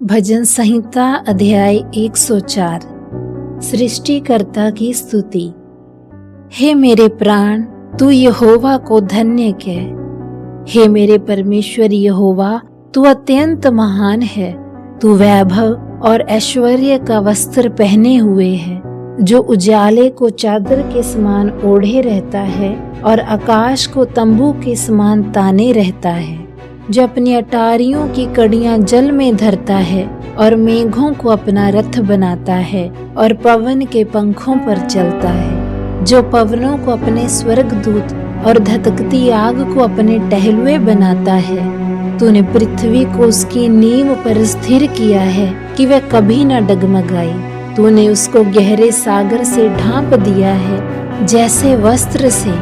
भजन संहिता अध्याय 104। सृष्टिकर्ता की स्तुति। हे मेरे प्राण, तू यहोवा को धन्य कह। हे मेरे परमेश्वर यहोवा, तू अत्यंत महान है। तू वैभव और ऐश्वर्य का वस्त्र पहने हुए है, जो उजाले को चादर के समान ओढ़े रहता है और आकाश को तंबू के समान ताने रहता है, जो अपनी अटारियों की कड़ियां जल में धरता है और मेघों को अपना रथ बनाता है और पवन के पंखों पर चलता है, जो पवनों को अपने स्वर्गदूत और धधकती आग को अपने टहलुए बनाता है। तूने पृथ्वी को उसकी नींव पर स्थिर किया है कि वह कभी न डगमगाए। तूने उसको गहरे सागर से ढांप दिया है, जैसे वस्त्र से।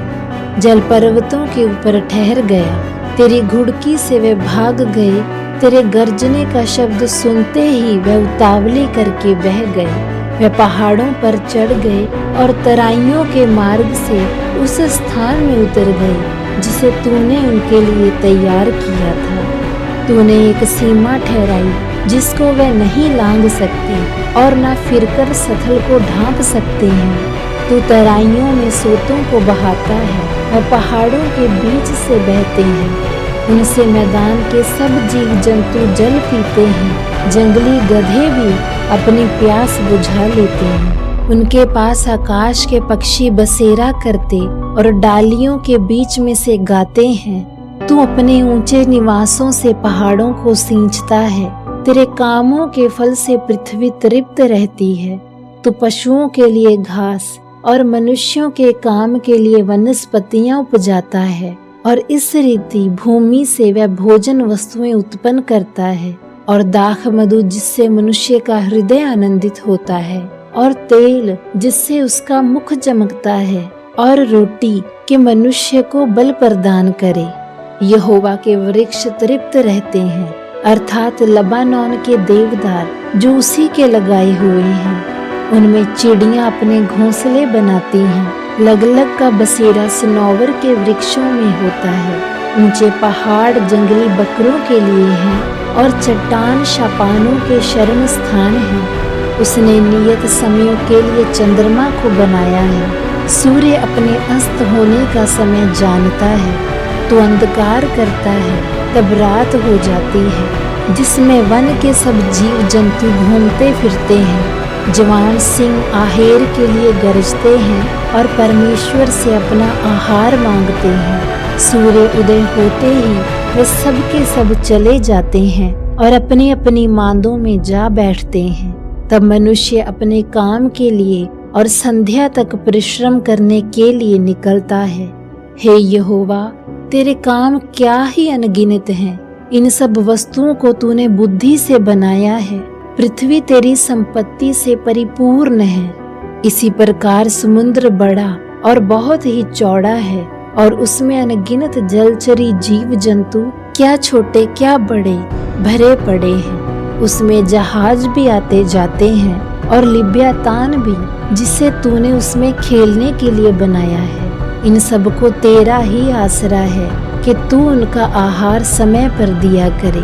जल पर्वतों के ऊपर ठहर गया, तेरी घुड़की से वे भाग गए। तेरे गर्जने का शब्द सुनते ही वे उतावली करके बह गए। वे पहाड़ों पर चढ़ गए और तराइयों के मार्ग से उस स्थान में उतर गए जिसे तूने उनके लिए तैयार किया था। तूने एक सीमा ठहराई जिसको वे नहीं लांघ सकते और न फिरकर सथल को ढांप सकते हैं। तू तराइयों में सोतों को बहाता है और पहाड़ों के बीच से बहते हैं। उनसे मैदान के सब जीव जंतु जल पीते हैं। जंगली गधे भी अपनी प्यास बुझा लेते हैं। उनके पास आकाश के पक्षी बसेरा करते और डालियों के बीच में से गाते हैं। तू अपने ऊंचे निवासों से पहाड़ों को सींचता है। तेरे कामों के फल से पृथ्वी तृप्त रहती है। तू पशुओं के लिए घास और मनुष्यों के काम के लिए वनस्पतियां उपजाता है, और इस रीति भूमि से वह भोजन वस्तुएं उत्पन्न करता है, और दाख मधु जिससे मनुष्य का हृदय आनंदित होता है, और तेल जिससे उसका मुख चमकता है, और रोटी कि मनुष्य को बल प्रदान करे। यहोवा के वृक्ष तृप्त रहते हैं, अर्थात लबानोन के देवदार जो उसी के लगाए हुए हैं। उनमें चिड़ियां अपने घोंसले बनाती हैं। लगलग का बसेरा सनोवर के वृक्षों में होता है। ऊंचे पहाड़ जंगली बकरों के लिए हैं और चट्टान शापानों के शरण स्थान हैं। उसने नियत समयों के लिए चंद्रमा को बनाया है। सूर्य अपने अस्त होने का समय जानता है। तो अंधकार करता है, तब रात हो जाती है, जिसमें वन के सब जीव जंतु घूमते फिरते हैं। जवान सिंह आहेर के लिए गरजते हैं और परमेश्वर से अपना आहार मांगते हैं। सूर्य उदय होते ही वे सब के सब चले जाते हैं और अपनी अपनी मांदों में जा बैठते हैं। तब मनुष्य अपने काम के लिए और संध्या तक परिश्रम करने के लिए निकलता है। हे यहोवा, तेरे काम क्या ही अनगिनत हैं। इन सब वस्तुओं को तूने बुद्धि से बनाया है। पृथ्वी तेरी संपत्ति से परिपूर्ण है। इसी प्रकार समुद्र बड़ा और बहुत ही चौड़ा है, और उसमें अनगिनत जलचरी जीव जंतु, क्या छोटे क्या बड़े, भरे पड़े हैं। उसमें जहाज भी आते जाते हैं और लिव्यातान भी, जिसे तूने उसमें खेलने के लिए बनाया है। इन सबको तेरा ही आसरा है कि तू उनका आहार समय पर दिया करे।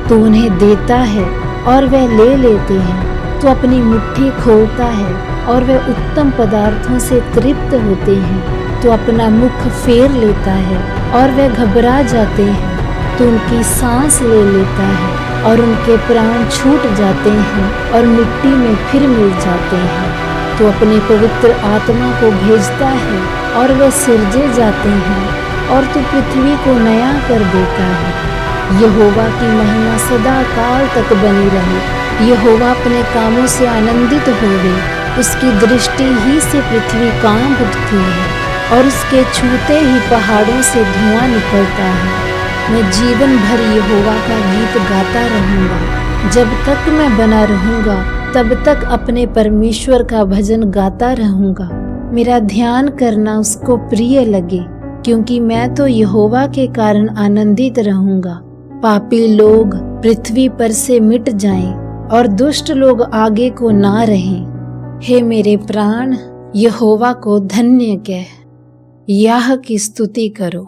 तू उन्हें देता है और वह ले लेते हैं। तो अपनी मुट्ठी खोलता है और वह उत्तम पदार्थों से तृप्त होते हैं। तो अपना मुख फेर लेता है और वह घबरा जाते हैं। तो उनकी सांस ले लेता है और उनके प्राण छूट जाते हैं और मिट्टी में फिर मिल जाते हैं। तो अपने पवित्र आत्मा को भेजता है और वे सिरजे जाते हैं, और तू पृथ्वी को नया कर देता है। यहोवा की महिमा सदा काल तक बनी रहे। यहोवा अपने कामों से आनंदित होवे। उसकी दृष्टि ही से पृथ्वी कांप उठती है, और उसके छूते ही पहाड़ों से धुआं निकलता है। मैं जीवन भर यहोवा का गीत गाता रहूंगा। जब तक मैं बना रहूंगा, तब तक अपने परमेश्वर का भजन गाता रहूंगा। मेरा ध्यान करना उसको प्रिय लगे, क्योंकि मैं तो यहोवा के कारण आनंदित रहूंगा। पापी लोग पृथ्वी पर से मिट जाएं और दुष्ट लोग आगे को ना रहें। हे मेरे प्राण, यहोवा को धन्य कह। याह की स्तुति करो।